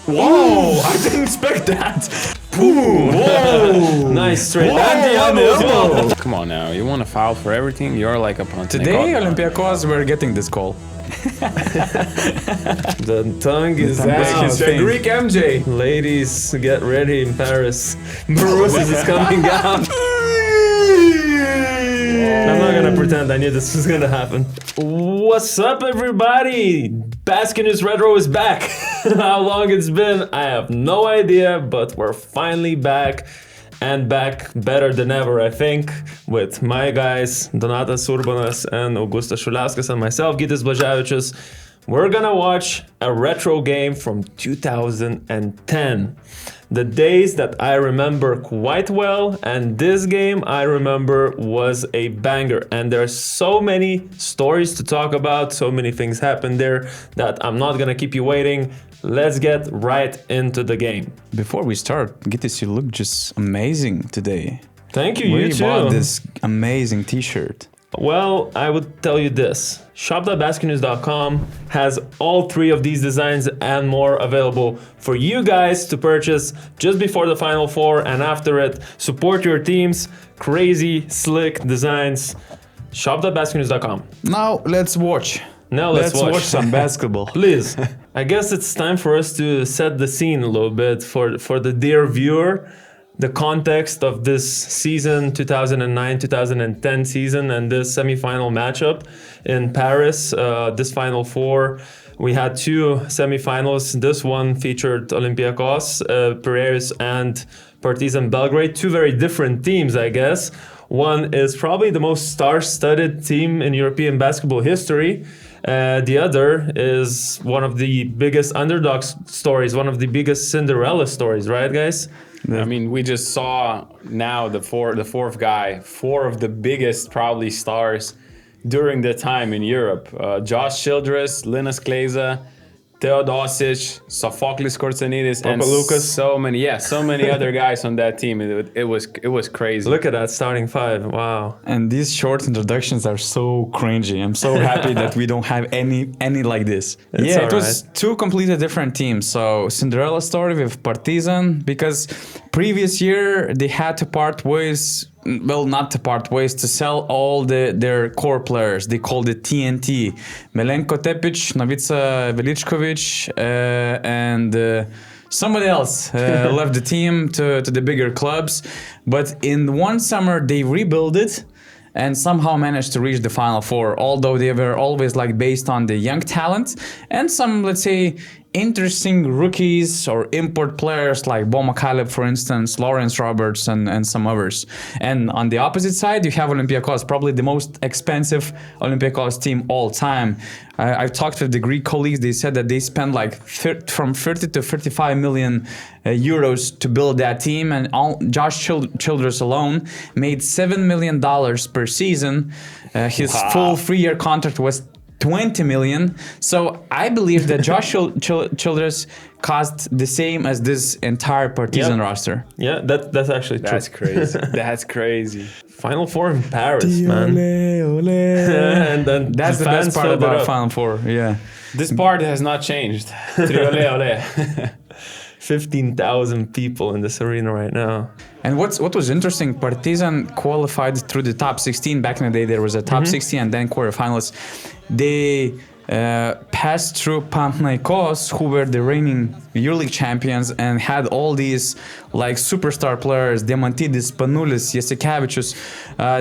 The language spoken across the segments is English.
Whoa! I didn't expect that. Boom! Whoa! Nice straight. Whoa, And the on other the as well. elbow. Come on now, you want to foul for everything? You're like a Panathinaikos. Today, Olympiacos, we're getting this call. The tongue is tongue out. is The faint. Greek MJ. Ladies, get ready in Paris. Bruce is coming out. I'm not gonna pretend I knew this was gonna happen. What's up, everybody? Basket News Retro is back. How long it's been, I have no idea, but we're finally back. And back better than ever, I think, with my guys, Donatas Urbanas and Augustas Šuliauskas and myself, Gytis Blaževičius. We're gonna watch a retro game from 2010. The days that I remember quite well, and this game I remember was a banger. And there's so many stories to talk about, so many things happened there that I'm not gonna keep you waiting. Let's get right into the game. Before we start, Gytis, you look just amazing today. Thank you, Where you you too. bought this amazing t-shirt? Well, I would tell you this. Shop.basketnews.com has all three of these designs and more available for you guys to purchase just before the Final Four and after it. Support your teams. Crazy, slick designs. Shop.basketnews.com. Now let's watch. Now let's watch some basketball. Please. I guess it's time for us to set the scene a little bit for the dear viewer. The context of this season, 2009-2010 season, and this semifinal matchup in Paris, this Final Four. We had two semifinals. This one featured Olympiacos, Piraeus, and Partizan Belgrade. Two very different teams, I guess. One is probably the most star-studded team in European basketball history. The other is one of the biggest underdog stories, one of the biggest Cinderella stories, right, guys? I mean, we just saw now the fourth guy, four of the biggest probably stars during the time in Europe. Josh Childress, Linas Kleiza, Teodosic, Sophocles Kourtsanidis, and Lucas. so many other guys on that team. It was crazy. Look at that starting five. Wow. And these short introductions are so cringy. I'm so happy that we don't have any like this. It's It was alright. two completely different teams. So Cinderella story with Partizan, because previous year they had to part ways. Well, not to part ways, to sell all their core players. They called it TNT. Milenko Tepic, Novica Veličković, and somebody else left the team to the bigger clubs. But in one summer, they rebuilt it and somehow managed to reach the Final Four, although they were always like based on the young talent and some, let's say, interesting rookies or import players like Bo McCaleb, for instance, Lawrence Roberts, and some others. And on the opposite side, you have Olympiacos, probably the most expensive Olympiacos team all time. I've talked with the Greek colleagues. They said that they spent like from 30 to 35 million euros to build that team, and Josh Childress alone made $7 million per season. His full 3-year contract was 20 million. So I believe that Josh Childress cost the same as this entire Partizan roster. Yeah, that's actually true. That's crazy. That's crazy. Final Four in Paris, man. And then That's the fans best part filled it about up. Final Four. Yeah. This part has not changed. Triole ole. 15,000 people in this arena right now. And what was interesting, Partizan qualified through the top 16. Back in the day, there was a top 16 and then quarterfinalists. They passed through Panathinaikos, who were the reigning EuroLeague champions, and had all these like superstar players, Diamantidis, Panulis, Jasikevičius.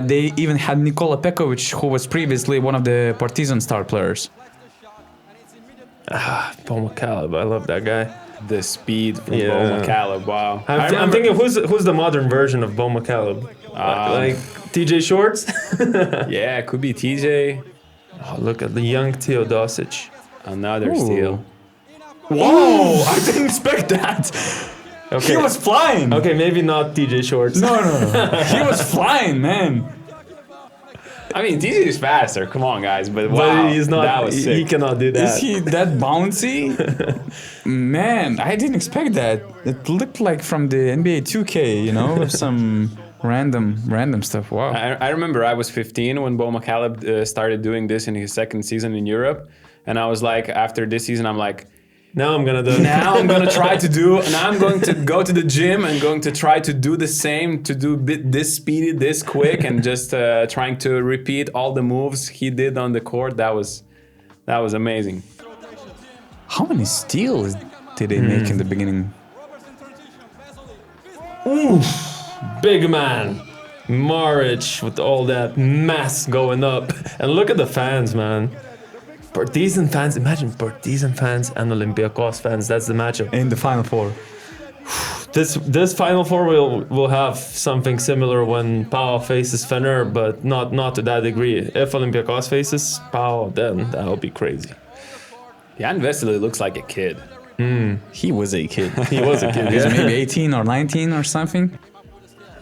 They even had Nikola Pekovic, who was previously one of the Partizan star players. Bo McCaleb, I love that guy. The speed from Yeah. Bo McCaleb. Wow. I'm thinking, who's the modern version of Bo McCaleb? Like TJ Shorts? Yeah, it could be TJ. Oh, look at the young Teodosic. Another steal. Whoa! I didn't expect that. Okay. He was flying. Okay, maybe not TJ Shorts. No. He was flying, man. I mean, TJ is faster. Come on, guys. But wow, But he's not. that was sick. He cannot do that. Is he that bouncy? Man, I didn't expect that. It looked like from the NBA 2K, you know, with some random stuff. Wow. I remember I was 15 when Bo McCaleb started doing this in his second season in Europe. And I was like, after this season, I'm like, Now I'm gonna do it. Now I'm gonna try to do. Now I'm going to go to the gym and going to try to do the same, to do this speedy, this quick, and just trying to repeat all the moves he did on the court. That was amazing. How many steals did they make in the beginning? Big man. Maric with all that mass going up. And look at the fans, man. Partizan fans, imagine Partizan fans and Olympiacos fans. That's the matchup. In the Final Four. This Final Four will have something similar when Pau faces Fener, but not to that degree. If Olympiacos faces Pau, then that'll be crazy. Jan Vesely looks like a kid. He was a kid. He was a kid, He's yeah. maybe 18 or 19 or something.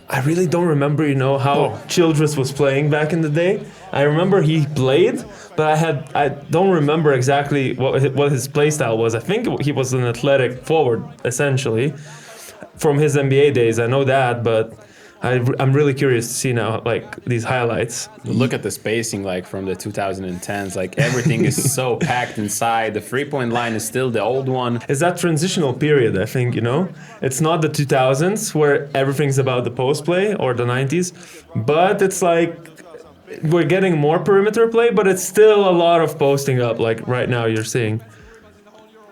I really don't remember, how Childress was playing back in the day. I remember he played, but I don't remember exactly what his play style was. I think he was an athletic forward, essentially, from his NBA days. I know that, but I'm really curious to see now, like, these highlights. Look at the spacing, like from the 2010s. Like everything is so packed inside. The 3-point line is still the old one. It's that transitional period, I think, It's not the 2000s where everything's about the post play or the 90s, but it's like we're getting more perimeter play, but it's still a lot of posting up, like right now you're seeing.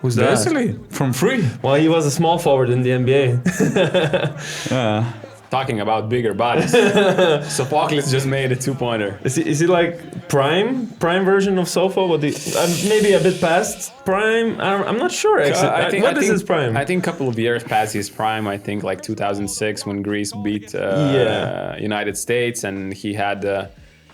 Who's that? Vesely, from free. Well, he was a small forward in the NBA. Talking about bigger bodies. Sophocles just made a 2-pointer. Is he like prime version of Sofa? Maybe a bit past prime? I'm not sure, actually. What is his prime? I think a couple of years past his prime. I think like 2006 when Greece beat United States, and he had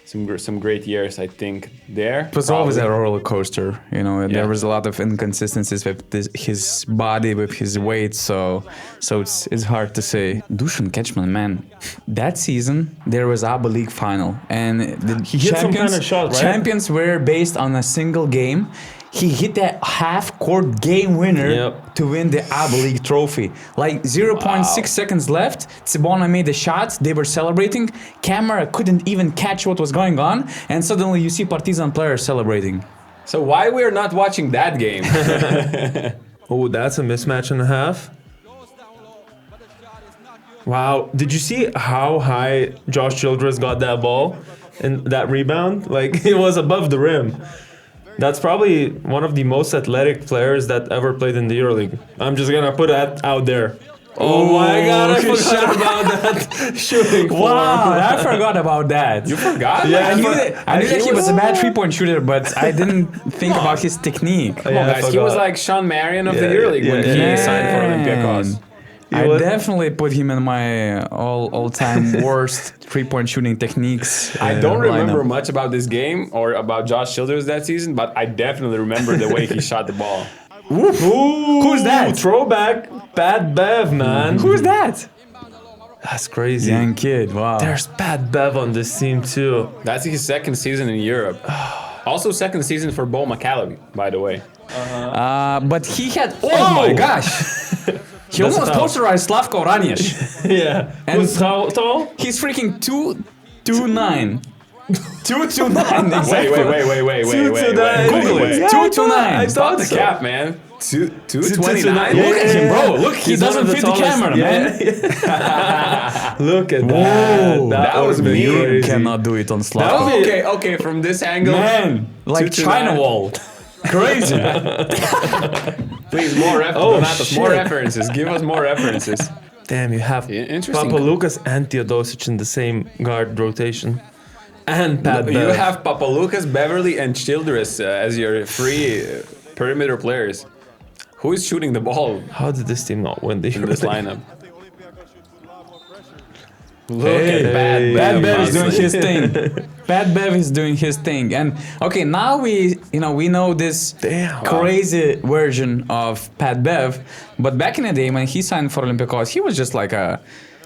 some great years, I think, there. It was always a roller coaster, There was a lot of inconsistencies with his body, with his weight, so it's hard to say. Dusan Ketchman, man, that season there was ABA League final, and the He hit some kind of shot, right? champions were based on a single game. He hit that half-court game winner to win the ABA League trophy. Like 0.6 seconds left, Tsibona made a shot, they were celebrating, camera couldn't even catch what was going on, and suddenly you see Partizan players celebrating. So why we're not watching that game? Oh, that's a mismatch and a half. Wow, did you see how high Josh Childress got that ball in that rebound? Like, it was above the rim. That's probably one of the most athletic players that ever played in the EuroLeague. I'm just gonna put that out there. Oh my God, I forgot about that shooting form. Wow, I forgot about that. You forgot? Yeah, I knew that he was a bad three-point shooter, but I didn't think about his technique. Come on, guys. He was like Sean Marion of the EuroLeague when he signed for Olympiacos. I definitely put him in my all-time worst three-point shooting techniques. I don't remember lineup. much about this game or about Josh Childress that season, but I definitely remember the way he shot the ball. Ooh, Who's that? Throwback, Pat Bev, man. Who's that? That's crazy. Young kid, wow. There's Pat Bev on this team too. That's his second season in Europe. Also second season for Bo McCallum, by the way. But he had... Oh my gosh! He That's almost a foul. posterized Slavko Ranjes. Yeah. And- Who's tall? He's freaking 229. 229, exactly. Wait. Google it. Yeah, 229. I Stop thought the so. cap, man. 229. Yeah, Look at him, bro. Look, he He's one doesn't of the fit the tallest. camera, man. Look at Whoa. that. That was would've been me. You crazy. cannot do it on Slavko. That would be- Okay, from this angle. Man, like 229. China wall. Crazy. Please, more Donatos, more shit. references. Give us more references. Damn, you have Interesting. Papaloukas and Teodosic in the same guard rotation. And Pat Bev. You have Papaloukas, Beverly, and Childress as your three perimeter players. Who is shooting the ball How did this team not win the in this lineup? Look Hey, at Bad Bad Bev is doing honestly. his thing. Bad Bev is doing his thing. And okay, now we know this Damn. crazy version of Pat Bev. But back in the day when he signed for Olympiacos, he was just like a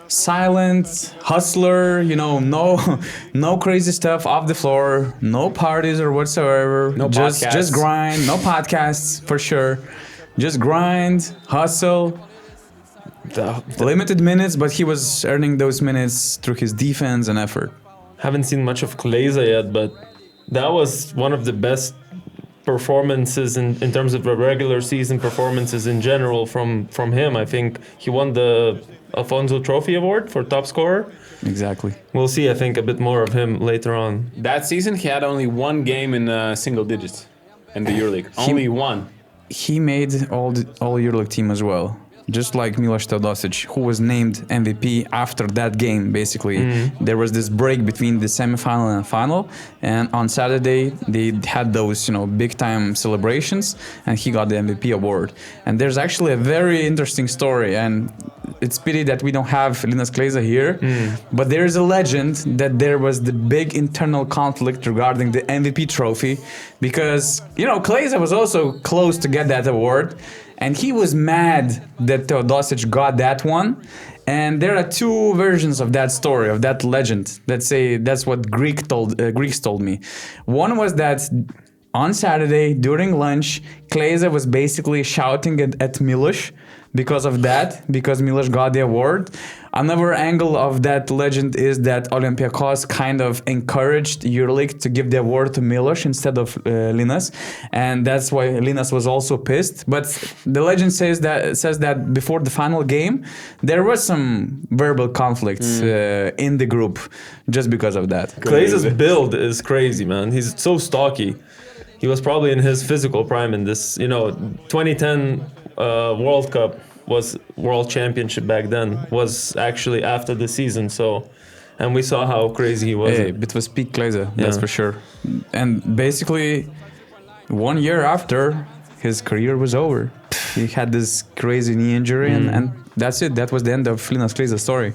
silent hustler, no crazy stuff off the floor, no parties or whatsoever. No just podcasts. grind, no podcasts for sure. Just grind, hustle. Limited minutes, but he was earning those minutes through his defense and effort. Haven't seen much of Kleza yet, but that was one of the best performances in terms of the regular season performances in general from him. I think he won the Alfonso Trophy Award for top scorer. Exactly. We'll see, I think, a bit more of him later on. That season, he had only one game in single digits in the EuroLeague. Only one. He made all EuroLeague team as well. Just like Miloš Teodosic, who was named MVP after that game, basically. There was this break between the semifinal and final, and on Saturday they had those, big-time celebrations, and he got the MVP award. And there's actually a very interesting story, and it's pity that we don't have Linas Kleiza here, but there is a legend that there was the big internal conflict regarding the MVP trophy, because, Kleiza was also close to get that award, and he was mad that Teodosic got that one. And there are two versions of that story, of that legend. Let's say that's what Greeks told me. One was that on Saturday during lunch, Kleiza was basically shouting at Miloš because Miloš got the award. Another angle of that legend is that Olympiacos kind of encouraged EuroLeague to give the award to Miloš instead of Linas, and that's why Linas was also pissed. But the legend says that before the final game, there was some verbal conflicts in the group just because of that. Kleiza's build is crazy, man. He's so stocky. He was probably in his physical prime in this, 2010 World Cup was World Championship back then, was actually after the season, and we saw how crazy he was. Hey, it was peak Kleiza, that's for sure. And basically, 1 year after, his career was over. He had this crazy knee injury, and that's it. That was the end of Linas Kleiza's story.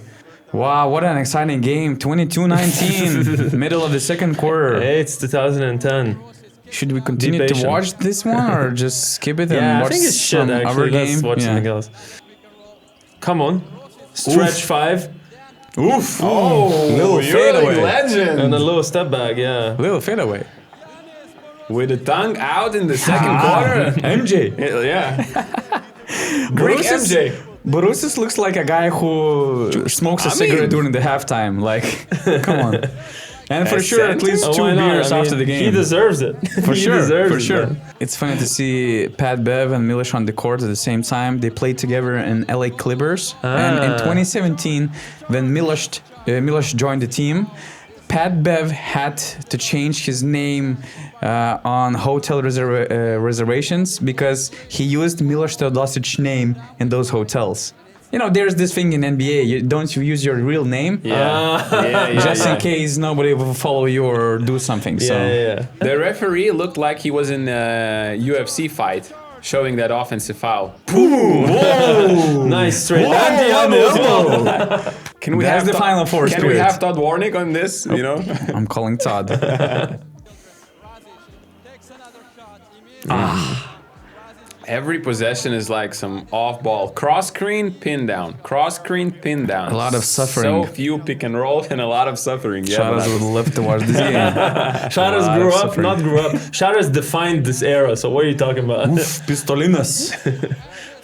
Wow, what an exciting game. 22-19, middle of the second quarter. Hey, it's 2010. Should we continue to watch this one or just skip it and watch I think it should, some actually. other game? Let's watch something else. Come on. Stretch 5. Oof. Oh, little fadeaway. legend. And a little step back, yeah. Little fadeaway. With the tongue out in the second quarter. MJ. Yeah. Greek MJ. Borussis looks like a guy who smokes a cigarette during the halftime. Like, come on. And for sure, at least two beers after the game. He deserves it. For sure. Man. It's funny to see Pat Bev and Miloš on the court at the same time. They played together in LA Clippers. And in 2017, when Miloš joined the team, Pat Bev had to change his name on hotel reservations because he used Miloš Teodosic's name in those hotels. There's this thing in NBA. You use your real name, just in case nobody will follow you or do something. Yeah. The referee looked like he was in a UFC fight, showing that offensive foul. Whoa! Nice straight elbow. Can we That's have the final force. Can we have Todd Warnick on this? I'm calling Todd. Every possession is like some off-ball. Cross-screen, pin down. Cross-screen, pin down. A lot of suffering. So few pick and roll and a lot of suffering. Sharas would love to watch this game. Sharas grew up. Sharas defined this era, so what are you talking about? Oof, Pistolinas.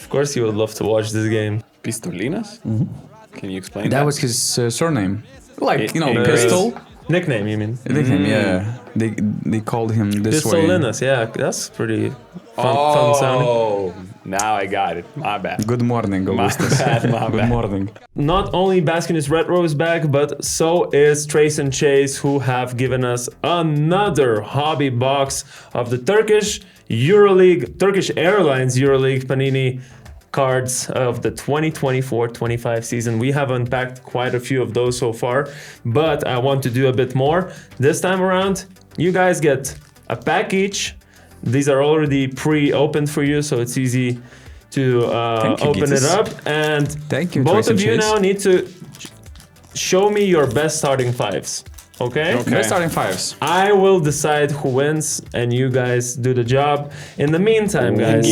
Of course you would love to watch this game. Pistolinas? Can you explain that? That was his surname. Like, Pistol? Nickname, you mean? Nickname, yeah. They called him this way. Pistolinas, yeah. That's pretty fun sounding. Oh, now I got it. My bad. Good morning, Augustus. Good morning. Not only Basket News Retro is back, but so is Trace and Chase, who have given us another hobby box of the Turkish Airlines EuroLeague Panini cards of the 2024-25 season. We have unpacked quite a few of those so far, but I want to do a bit more. This time around, you guys get a pack each. These are already pre-opened for you, so it's easy to open it up. And thank you, both of you now need to show me your best starting fives. Okay? Best starting fives. I will decide who wins, and you guys do the job. In the meantime, guys,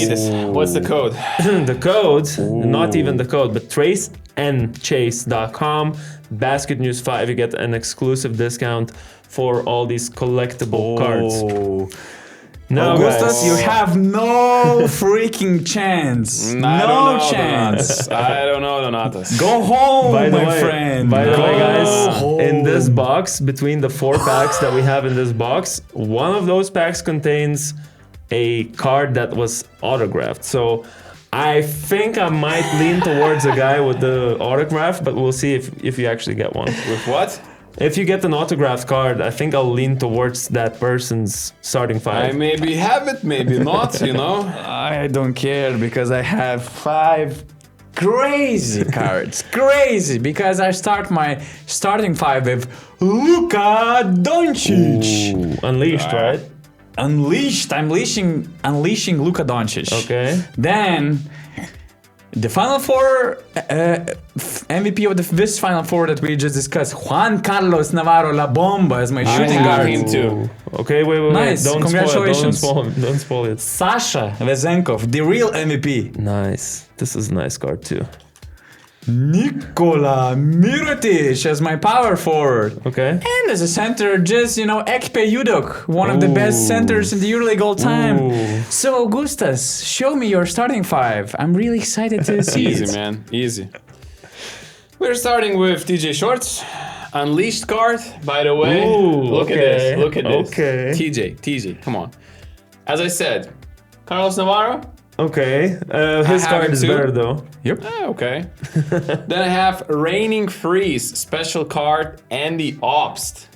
what's the code? the code, not even the code, but traceandchase.com, Basket News 5, you get an exclusive discount for all these collectible cards. No, Augustus, you have no freaking chance. No chance. I don't know, Donatas. Go home, my friend. By the way, guys, in this box, between the 4 packs that we have in this box, one of those packs contains a card that was autographed. So I think I might lean towards a guy with the autograph, but we'll see if you actually get one. With what? If you get an autographed card, I think I'll lean towards that person's starting I five. maybe have it, maybe not, you know? I don't care because I have 5 crazy cards. Crazy because I start my starting 5 with Luka Doncic. Ooh, unleashed, right? Unleashing Luka Doncic. Okay. Then the final four MVP of this final four that we just discussed, Juan Carlos Navarro La Bomba as my shooting have guard. him too. Okay, wait. Nice, Don't congratulations. Spoil it. Don't spoil it. Sasha Vezenkov, the real MVP. Nice. This is a nice card too. Nikola Mirotic as my power forward. Okay. And as a center, just, Ekpe Udok, one of the best Ooh. centers in the EuroLeague all time. Ooh. So, Augustus, show me your starting 5. I'm really excited to see Easy, it. man. Easy. We're starting with TJ Shorts. Unleashed card, by the way. Ooh, Look okay, at this. Look at this. okay. TJ, come on. As I said, Carlos Navarro. Okay. His have card him is too. better though. Yep. Okay. Then I have Reigning Freeze, special card, Andy Obst.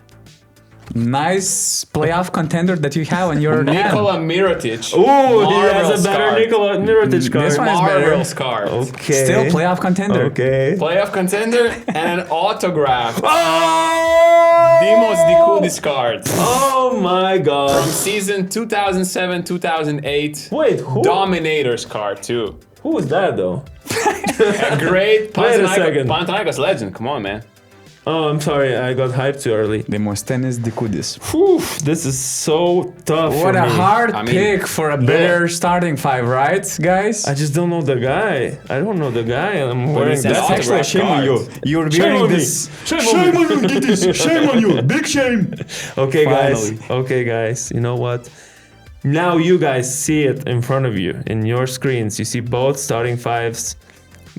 Nice playoff contender that you have on your hand. Nikola Mirotic. Ooh, he has Marvel's a better card. Nikola Mirotic card. This one is better. Marvel's card. Okay. Still playoff contender. Okay. Playoff contender and an autograph. Oh! Dimos Dikoudis card. Oh my From god. season 2007-2008. Wait, who? Dominators card too. Who is that though? A great Wait a second. Panathinaikos legend. Come on, man. Oh, I'm sorry. I got hyped too early. Demosthenes Dikoudis. Whew, this is so tough What for a me. hard I mean, pick for a better starting 5, right, guys? I just don't know the guy. I don't know the guy, and I'm wearing it's an this. autograph Actually, shame on you. You're Shame wearing on me. this. Shame on you, Didis. Shame on you. Big shame. Okay, Finally. guys. Okay, guys. You know what? Now you guys see it in front of you in your screens. You see both starting 5s,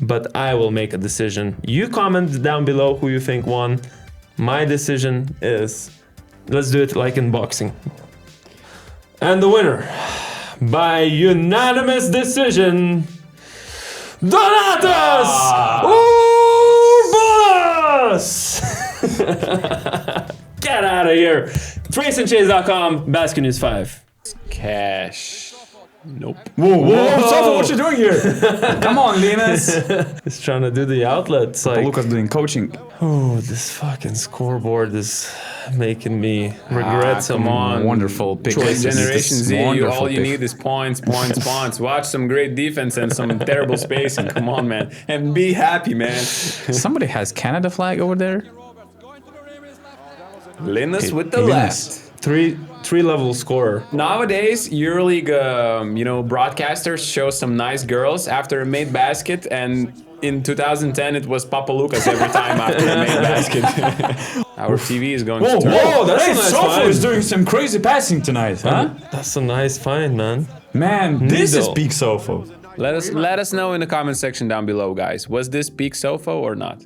but I will make a decision. You comment down below who you think won. My decision is, let's do it like in boxing. And the winner, by unanimous decision, Donatas Urbanas! Get out of here. TraceandChase.com, Basket News 5. Cash. Nope. Whoa, Sofa, what you doing here? Come on, Linus. He's trying to do the outlets. Like, Lucas doing coaching. oh, this fucking scoreboard is making me regret some come on. Wonderful pick. Generation Z, Wonderful all you pick. need is points. Watch some great defense and some terrible spacing. Come on, man. And be happy, man. Somebody has Canada flag over there. Linus with the Linus. left. three level scorer. Nowadays, EuroLeague, broadcasters show some nice girls after a made basket, and in 2010 it was Papa Lucas every time after a made basket. Our TV is going to turn. that's a nice Sofa find. is doing some crazy passing tonight, huh? That's a nice find, man. Man, this is Needle. peak Sofa. Let us know in the comment section down below, guys. Was this peak Sofo or not?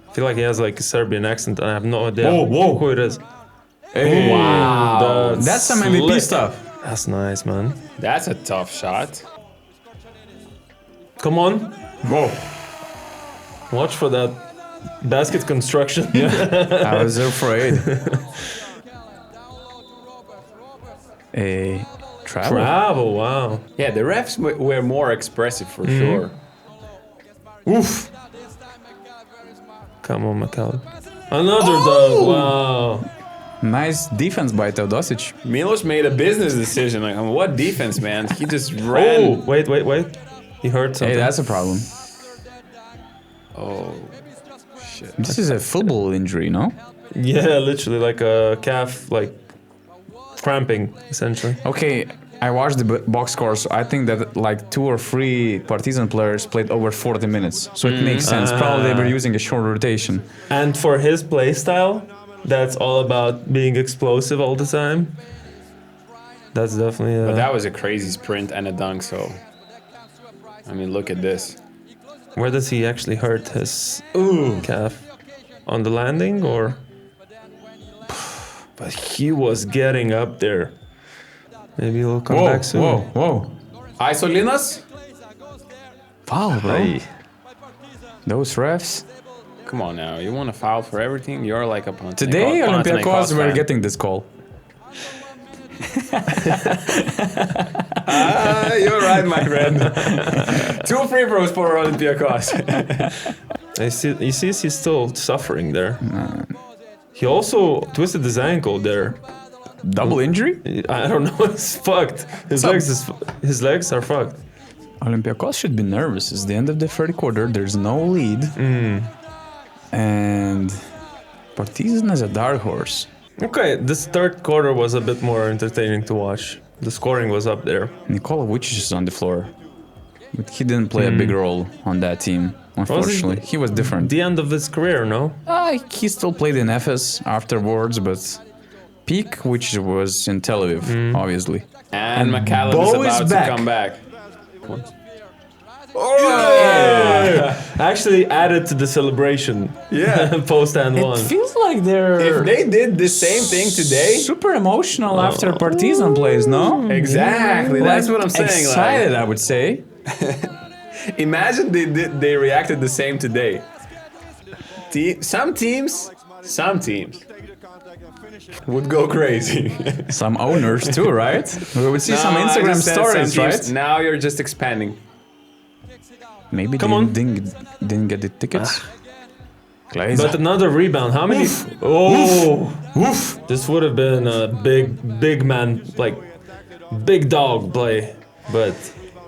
I feel like he has like a Serbian accent, and I have no idea Whoa. who it is. Hey. Wow, That's some MVP slick. stuff. That's nice, man. That's a tough shot. Come on, Whoa. watch for that basket construction. I was afraid. A travel. Bravo! Wow. Yeah, the refs were more expressive for sure. Oof. Come on, McCall. Another dunk. Wow. Nice defense by Teodosic. Milos made a business decision. Like, what defense, man? He just ran. Oh, wait. He heard something. Hey, that's a problem. Oh, shit. This is a football injury, no? Yeah, literally like a calf, like cramping, essentially. Okay, I watched the box score, so I think that like 2 or 3 Partizan players played over 40 minutes. So it makes sense. Probably they were using a short rotation. And for his play style, that's all about being explosive all the time. That's definitely. But that was a crazy sprint and a dunk, so. I mean, look at this. Where does he actually hurt his calf? On the landing or? But he was getting up there. Maybe he'll come Whoa, back soon. whoa. Isolinas? Foul, bro. Aye. Those refs. Come on now, you want to foul for everything? You're like a Panathinaikos. Today, Olympiacos were fan. getting this call. You're right, my friend. 2 free throws for Olympiacos. You see, he's still suffering there. He also twisted his ankle there. Double injury? I don't know. It's fucked. His legs are fucked. Olympiacos should be nervous. It's the end of the third quarter. There's no lead. And Partizan is a dark horse. Okay, this third quarter was a bit more entertaining to watch. The scoring was up there. Nikola Vucic is on the floor. But he didn't play a big role on that team, unfortunately. He was different. The end of his career, no? He still played in Efes afterwards, but peak, which was in Tel Aviv, obviously. And McCallum Bo is is about back. to come back. Actually added to the celebration. Yeah. Post and It one. feels like they're If they did the same thing today, super emotional after Partizan plays, no? exactly. That's what I'm saying. Excited, I would say. Imagine they reacted the same today. Some teams would go crazy. Some owners too, right? We would see some No, I Instagram just said stories, some right? teams. Now you're just expanding. Maybe Come they on. didn't get the tickets. Glazer. But another rebound. How many? Oof. This would have been a big man, like big dog play. But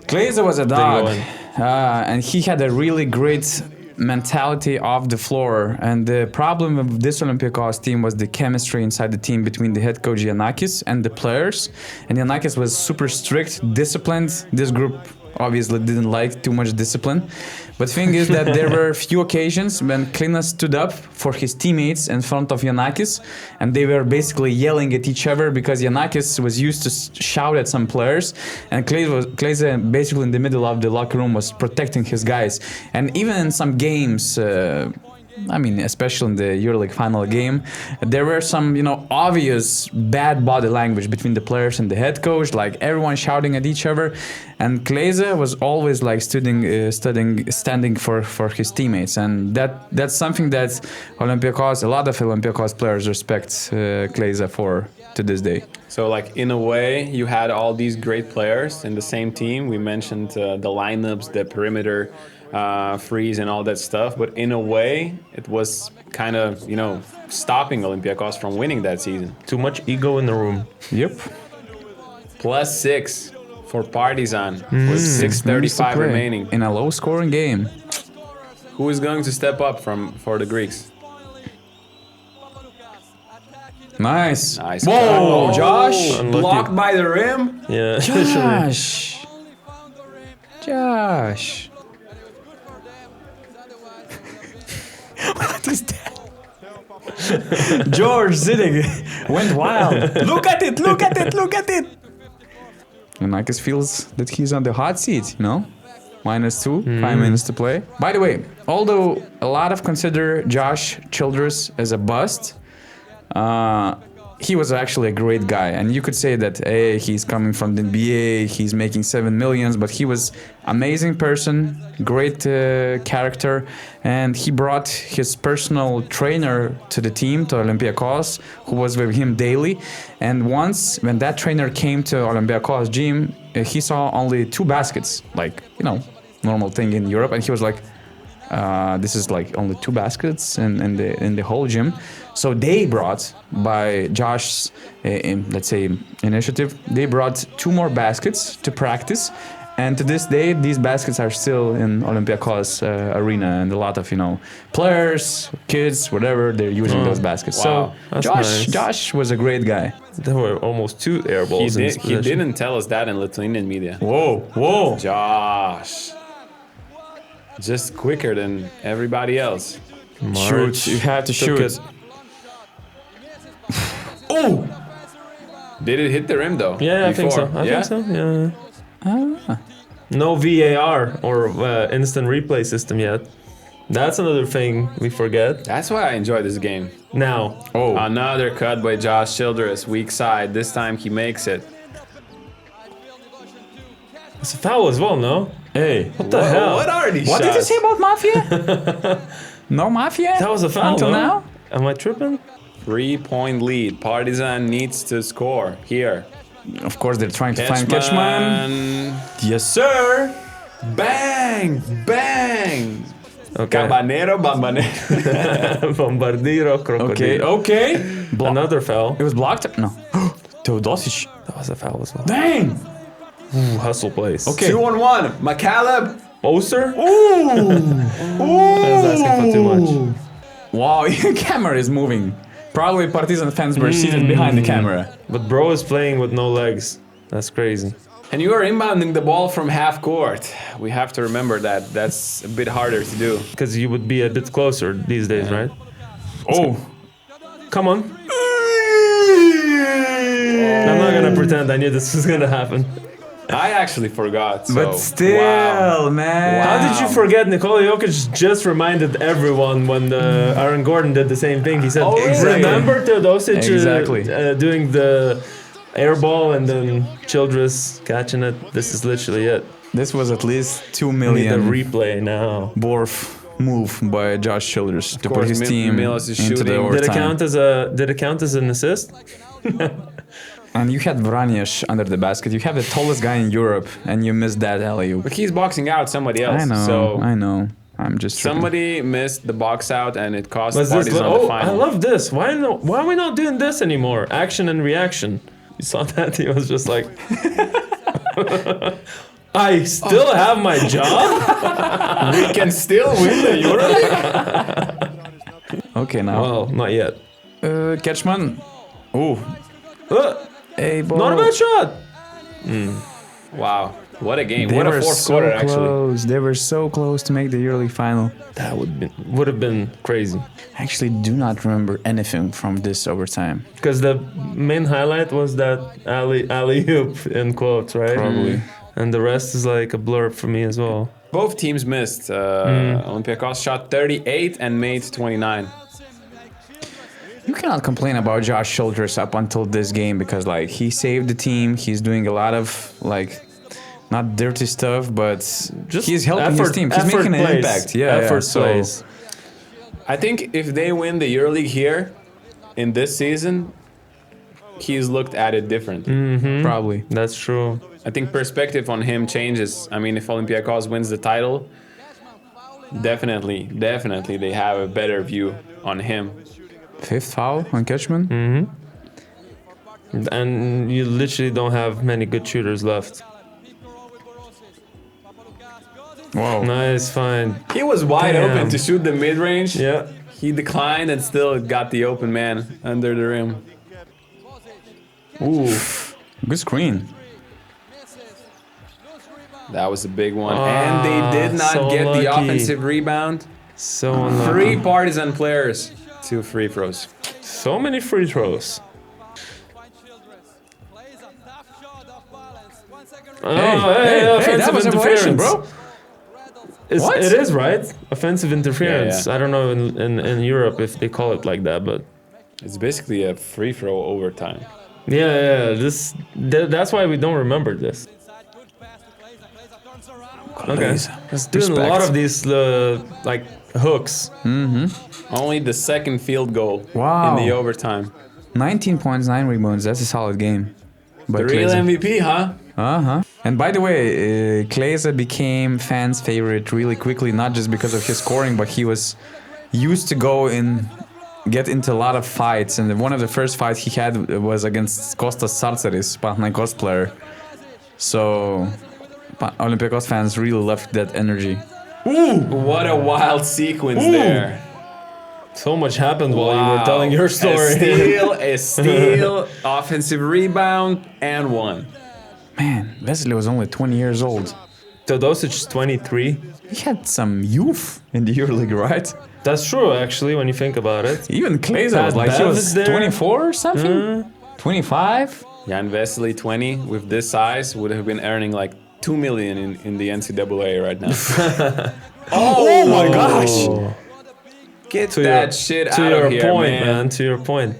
Glazer was a dog, win. and he had a really great mentality off the floor. And the problem of this Olympiacos team was the chemistry inside the team between the head coach Giannakis and the players. And Giannakis was super strict, disciplined. This group obviously didn't like too much discipline. But thing is that there were few occasions when Klina stood up for his teammates in front of Giannakis, and they were basically yelling at each other because Giannakis was used to shout at some players, and Kleza basically in the middle of the locker room was protecting his guys. And even in some games, I mean, especially in the EuroLeague final game, there were some, obvious bad body language between the players and the head coach, like everyone shouting at each other. And Kleza was always like standing for his teammates, and that's something that a lot of Olympiacos players respect Kleza for to this day. So, like, in a way, you had all these great players in the same team. We mentioned the lineups, the perimeter freeze and all that stuff. But in a way, it was kind of, stopping Olympiacos from winning that season. too much ego in the room. Yep. +6 for Partizan with 6:35 remaining. In a low-scoring game. Who is going to step up for the Greeks? Nice. Nice. Whoa, cut. Josh. Unlucky. Blocked by the rim. Yeah. Josh. What is that? George Zidek went wild. Look at it. Giannakis feels that he's on the hot seat, -2, 5 minutes to play. By the way, although a lot of consider Josh Childress as a bust, he was actually a great guy, and you could say that he's coming from the NBA, he's making 7 million, but he was amazing person, great character, and he brought his personal trainer to the team, to Olympiacos, who was with him daily. And once when that trainer came to Olympiacos gym, he saw only 2 baskets, like normal thing in Europe, and he was like, this is like only 2 baskets in the whole gym. So they brought, by Josh's, let's say, initiative, they brought 2 more baskets to practice. And to this day, these baskets are still in Olympiacos arena, and a lot of, players, kids, whatever, they're using those baskets. Wow. So That's nice. Josh was a great guy. There were almost 2 air balls in his He possession. didn't tell us that in Lithuanian media. Whoa. Josh. Just quicker than everybody else. Shoot, you have to took shoot. it. Oh! Did it hit the rim though? Yeah, I think so. Before? I think so. Yeah. No VAR or instant replay system yet. That's another thing we forget. That's why I enjoy this game. Now, Oh. Another cut by Josh Childress, weak side. This time he makes it. It's a foul as well, no? Hey, What the hell? What are these what shots? did you say about Mafia? No Mafia? That was a foul, until no? now? Am I tripping? 3-point lead. Partizan needs to score here. Of course, they're trying to find Ketchman. Yes, sir. Bang! Bang! Okay. Cabanero, bambanero. Bombardiro, Okay, crocodilo. okay. Another foul. It was blocked? No. Teodosic. That was a foul as well. Dang. Ooh, hustle plays. Okay. 2-on-1. McCaleb. Oster? Ooh. I was asking for too much. Wow, camera is moving. Probably Partizan fans were seated behind the camera. But bro is playing with no legs. That's crazy. And you are inbounding the ball from half court. We have to remember that. That's a bit harder to do. Because you would be a bit closer these days, right? Oh. Come on. I'm not gonna pretend I knew this was gonna happen. I actually forgot. So, But still, wow. man. How did you forget Nikola Jokic just reminded everyone when Aaron Gordon did the same thing? He said, Oh, really? remember Teodosic Exactly. doing the air ball and then Childress catching it? This is literally it. This was at least 2 We need the million replay now. Borf move by Josh Childress to put course, his team Milos is into the shooting. overtime. Did it count as an assist? And you had Vranjes under the basket. You have the tallest guy in Europe, and you missed that alley-oop. But he's boxing out somebody else. I know. So I know. I'm just tripping. somebody missed the box out and it cost Was this? Partizan the Oh, final. I love this. Why are we not doing this anymore? Action and reaction. You saw that? He was just like, I still have my job. We can still win the EuroLeague. Okay, now. Well, not yet. Ketchman. Ooh. Hey, ball. Not a bad shot. Wow, what a game! They What a were fourth so quarter, actually. close. They were so close to make the EuroLeague final. That would have been crazy. I actually do not remember anything from this overtime. Because the main highlight was that alley-oop in quotes, right? Probably. And the rest is like a blur for me as well. Both teams missed. Olympiacos shot 38 and made 29. You cannot complain about Josh Childress up until this game because, like, he saved the team. He's doing a lot of, like, not dirty stuff, but Just he's helping his team. He's making an impact. Yeah, effort so plays. I think if they win the EuroLeague here in this season, he's looked at it differently. probably. That's true. I think perspective on him changes. I mean, if Olympiacos wins the title, definitely they have a better view on him. Fifth foul on Ketchman. And you literally don't have many good shooters left. Wow. Nice find. He was wide Damn. open to shoot the mid-range. Yeah. He declined and still got the open man under the rim. Ooh. Good screen. That was a big one. And they did not so get the lucky. offensive rebound. So unlucky. 3 Partizan players, 2 free throws. So many free throws. Oh, Hey, that was a violation, bro. What? It is, right? Offensive interference. Yeah. I don't know in Europe if they call it like that, but It's basically a free throw overtime. yeah. That's why we don't remember this. Okay, just doing a lot of these like hooks. Only the second field goal Wow. in the overtime. 19 points, 9 rebounds. That's a solid game. By The real Kleza. MVP, huh? Uh-huh. And by the way, Kleza became fans' favorite really quickly, not just because of his scoring, but he was used to get into a lot of fights. And one of the first fights he had was against Kostas Sartsaris, Panathinaikos player. So Olympiacos fans really loved that energy. Ooh, what a wild sequence there. So much happened while you were Wow. telling your story. A steal, offensive rebound, and one. Man, Wesley was only 20 years old. Teodosic is 23. He had some youth in the EuroLeague, right? That's true, actually, when you think about it. Even Kleza was Pat like, he Bev was is there. 24 or something? 25? Jan Vesely, 20, with this size, would have been earning like 2 million in the NCAA right now. Oh my gosh! Get To that your, shit to out your of here, point, man. To your point.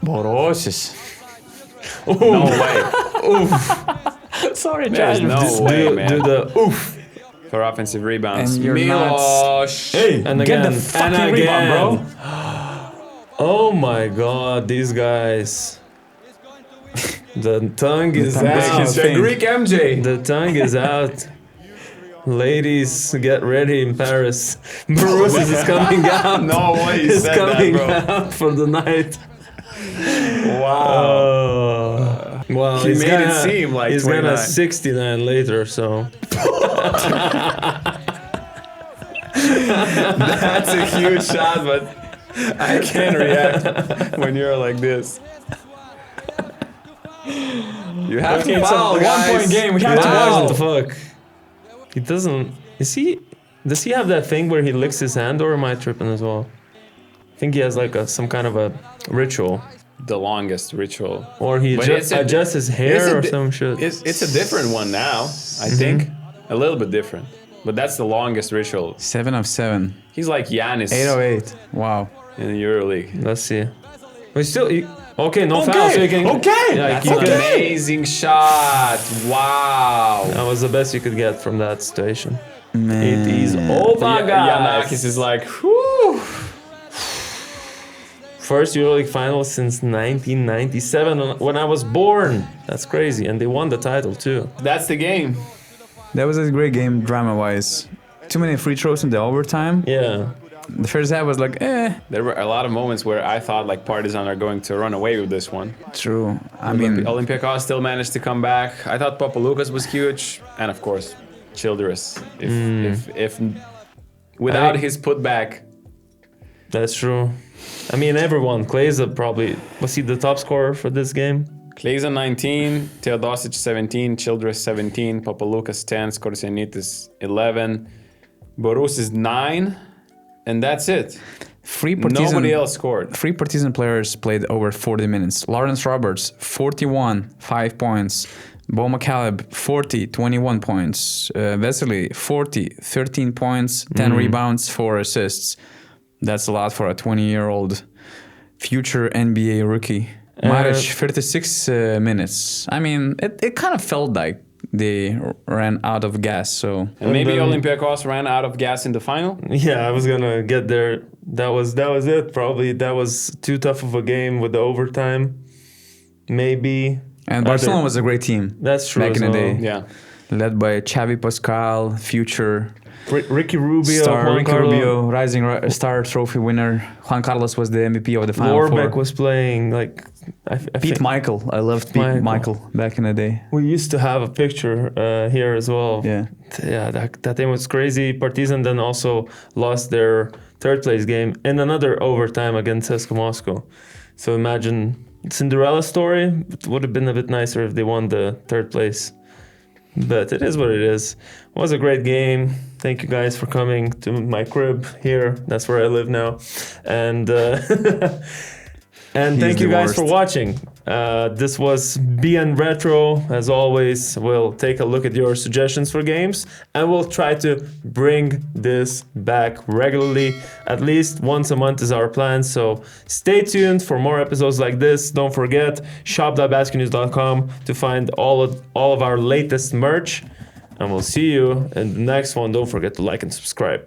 Borosis. No way. Sorry, There's Josh. no way, man. Do the oof. For offensive rebounds. And you're not- Milos. Hey, and Get again, the fucking and rebound, again. Oh my god, these guys. The tongue is tongue is out. his The Greek MJ. The tongue is out. Ladies, get ready in Paris. Borussia is coming out. No way you He's said that, coming bro. out for the night. Wow. Oh. Well, He made it seem like he's gonna 29. 69 later, so. That's a huge shot, but I can't react when you're like this. You have to foul, a guys. 1 point game. We have to Wow. What the fuck? He doesn't. Is he? Does he have that thing where he licks his hand, or am I tripping as well? I think he has like some kind of a ritual, The longest ritual. or he But just it's a- adjusts his it's hair a or di- some shit. It's a different one now, I think. A little bit different. But that's the longest ritual. 7 of 7. He's like Giannis 808. Wow. in the EuroLeague. Let's see. But still, okay, no foul. So you can, okay, Yeah, That's you an can- amazing shot. Wow. That was the best you could get from that situation. Man. It is over, Giannis guys. is like, whew. First EuroLeague final since 1997, when I was born. That's crazy, and they won the title too. That's the game. That was a great game, drama-wise. Too many free throws in the overtime. Yeah. The first half was like, There were a lot of moments where I thought like Partizan are going to run away with this one. true. I mean, Olympiacos still managed to come back. I thought Lucas was huge, and of course, Childress. If without his putback, That's true. I mean, everyone. Kleza probably was he the top scorer for this game? Kleza 19, Teodosic 17, Childress 17, Papalukas 10, Skorsianitis 11, Borus is 9, and that's it. free Partizan. Nobody else scored. Three Partizan players played over 40 minutes. Lawrence Roberts, 41, 5 points. Bo McCaleb, 40, 21 points. Vesely, 40, 13 points, 10 rebounds, 4 assists. That's a lot for a 20-year-old future NBA rookie. Maric, 36 minutes. I mean, it kind of felt like they ran out of gas, so... And maybe then- Olympiacos ran out of gas in the final. Yeah, I was gonna get there. That was it. Probably that was too tough of a game with the overtime. Maybe. And Barcelona was a great team. That's true Back as in the well. day. Yeah. Led by Xavi Pascal, future Ricky Rubio, star, Juan Ricky Carlos, Rubio, rising star trophy winner. Juan Carlos was the MVP of the Final Lorbeck Four. was playing like. I Pete think Michael. I loved Pete Michael back in the day. we used to have a picture here as well. Yeah. Yeah, that thing was crazy. Partizan then also lost their third place game in another overtime against CSKA Moscow. So imagine Cinderella story. It would have been a bit nicer if they won the third place. But it is what it is. It was a great game. Thank you guys for coming to my crib here. That's where I live now. And and thank you the guys for worst. watching. This was BN Retro. As always, we'll take a look at your suggestions for games and we'll try to bring this back regularly. At least once a month is our plan. So stay tuned for more episodes like this. Don't forget shop.basketnews.com to find all of our latest merch. And we'll see you in the next one. Don't forget to like and subscribe.